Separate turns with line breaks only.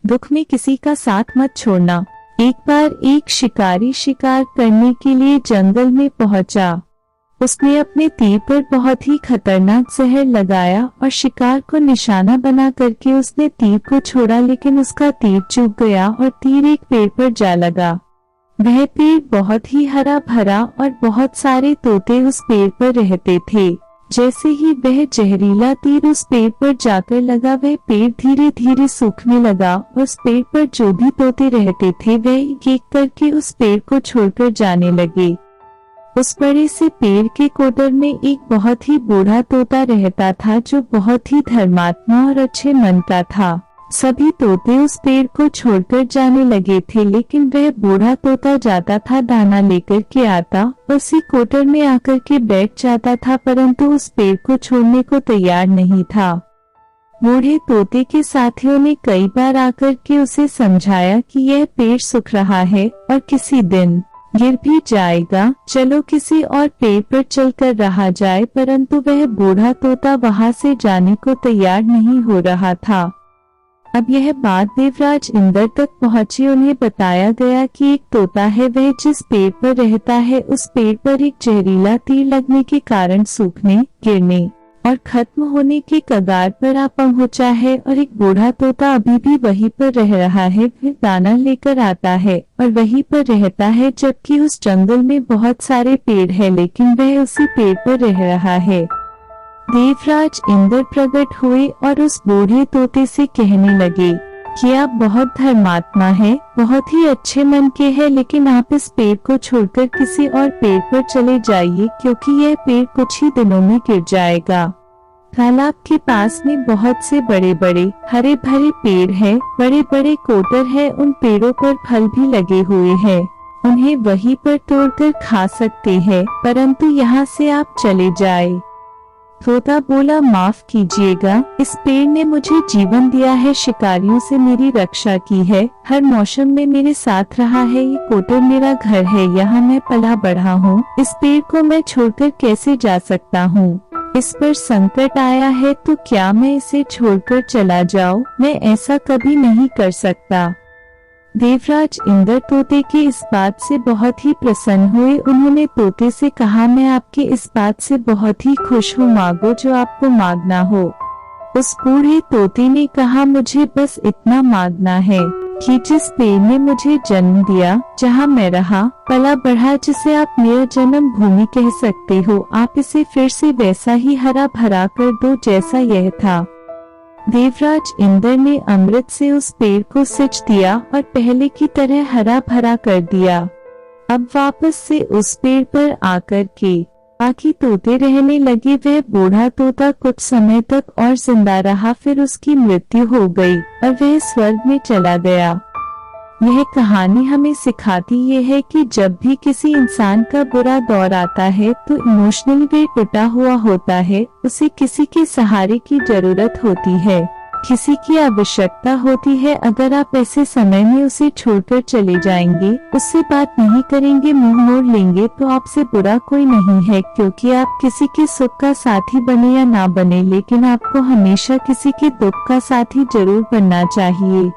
दुख में किसी का साथ मत छोड़ना। एक बार एक शिकारी शिकार करने के लिए जंगल में पहुंचा। उसने अपने तीर पर बहुत ही खतरनाक जहर लगाया और शिकार को निशाना बना करके उसने तीर को छोड़ा, लेकिन उसका तीर चूक गया और तीर एक पेड़ पर जा लगा। वह पेड़ बहुत ही हरा भरा और बहुत सारे तोते उस पेड़ पर रहते थे। जैसे ही वह जहरीला तीर उस पेड़ पर जाकर लगा, वह पेड़ धीरे धीरे सूखने लगा। उस पेड़ पर जो भी तोते रहते थे वह एक एक करके उस पेड़ को छोड़कर जाने लगे। उस बड़े से पेड़ के कोटर में एक बहुत ही बूढ़ा तोता रहता था, जो बहुत ही धर्मात्मा और अच्छे मन का था। सभी तोते उस पेड़ को छोड़कर जाने लगे थे, लेकिन वह बूढ़ा तोता जाता था, दाना लेकर के आता, उसी कोटर में आकर के बैठ जाता था, परंतु उस पेड़ को छोड़ने को तैयार नहीं था। बूढ़े तोते के साथियों ने कई बार आकर के उसे समझाया कि यह पेड़ सूख रहा है और किसी दिन गिर भी जाएगा, चलो किसी और पेड़ पर चलकर रहा जाए, परंतु वह बूढ़ा तोता वहां से जाने को तैयार नहीं हो रहा था। अब यह बात देवराज इंद्र तक पहुंची। उन्हें बताया गया कि एक तोता है, वह जिस पेड़ पर रहता है उस पेड़ पर एक जहरीला तीर लगने के कारण सूखने, गिरने और खत्म होने के कगार पर आ पहुंचा है, और एक बूढ़ा तोता अभी भी वहीं पर रह रहा है। फिर दाना लेकर आता है और वहीं पर रहता है, जबकि उस जंगल में बहुत सारे पेड़ है, लेकिन वह उसी पेड़ पर रह रहा है। देवराज इंद्र प्रकट हुए और उस बूढ़े तोते से कहने लगे कि आप बहुत धर्मात्मा है, बहुत ही अच्छे मन के हैं, लेकिन आप इस पेड़ को छोड़कर किसी और पेड़ पर चले जाइए, क्योंकि यह पेड़ कुछ ही दिनों में गिर जाएगा। तालाब के पास में बहुत से बड़े बड़े हरे भरे पेड़ हैं, बड़े बड़े कोटर हैं, उन पेड़ों पर फल भी लगे हुए हैं, उन्हें वहीं पर तोड़कर खा सकते हैं, परंतु यहाँ से आप चले जाए। तोता बोला, माफ कीजिएगा, इस पेड़ ने मुझे जीवन दिया है, शिकारियों से मेरी रक्षा की है, हर मौसम में मेरे साथ रहा है, ये कोटर मेरा घर है, यहाँ मैं पला बढ़ा हूँ, इस पेड़ को मैं छोड़कर कैसे जा सकता हूँ? इस पर संकट आया है तो क्या मैं इसे छोड़कर चला जाऊँ? मैं ऐसा कभी नहीं कर सकता। देवराज इंद्र तोते की इस बात से बहुत ही प्रसन्न हुए। उन्होंने तोते से कहा, मैं आपकी इस बात से बहुत ही खुश हूँ, मांगो जो आपको मांगना हो। उस बूढ़े तोते ने कहा, मुझे बस इतना मांगना है कि जिस पेड़ ने मुझे जन्म दिया, जहाँ मैं रहा पला बढ़ा, जिसे आप मेरा जन्म भूमि कह सकते हो, आप इसे फिर से वैसा ही हरा भरा कर दो जैसा यह था। देवराज इंद्र ने अमृत से उस पेड़ को सिंच दिया और पहले की तरह हरा भरा कर दिया। अब वापस से उस पेड़ पर आकर के बाकी तोते रहने लगे। वह बूढ़ा तोता कुछ समय तक और जिंदा रहा, फिर उसकी मृत्यु हो गई और वह स्वर्ग में चला गया। यह कहानी हमें सिखाती ये है कि जब भी किसी इंसान का बुरा दौर आता है तो इमोशनली वे टूटा हुआ होता है, उसे किसी के सहारे की जरूरत होती है, किसी की आवश्यकता होती है। अगर आप ऐसे समय में उसे छोड़कर चले जाएंगे, उससे बात नहीं करेंगे, मुंह मोड़ लेंगे, तो आपसे बुरा कोई नहीं है, क्योंकि आप किसी के सुख का साथी बने या ना बने, लेकिन आपको हमेशा किसी के दुख का साथी जरूर बनना चाहिए।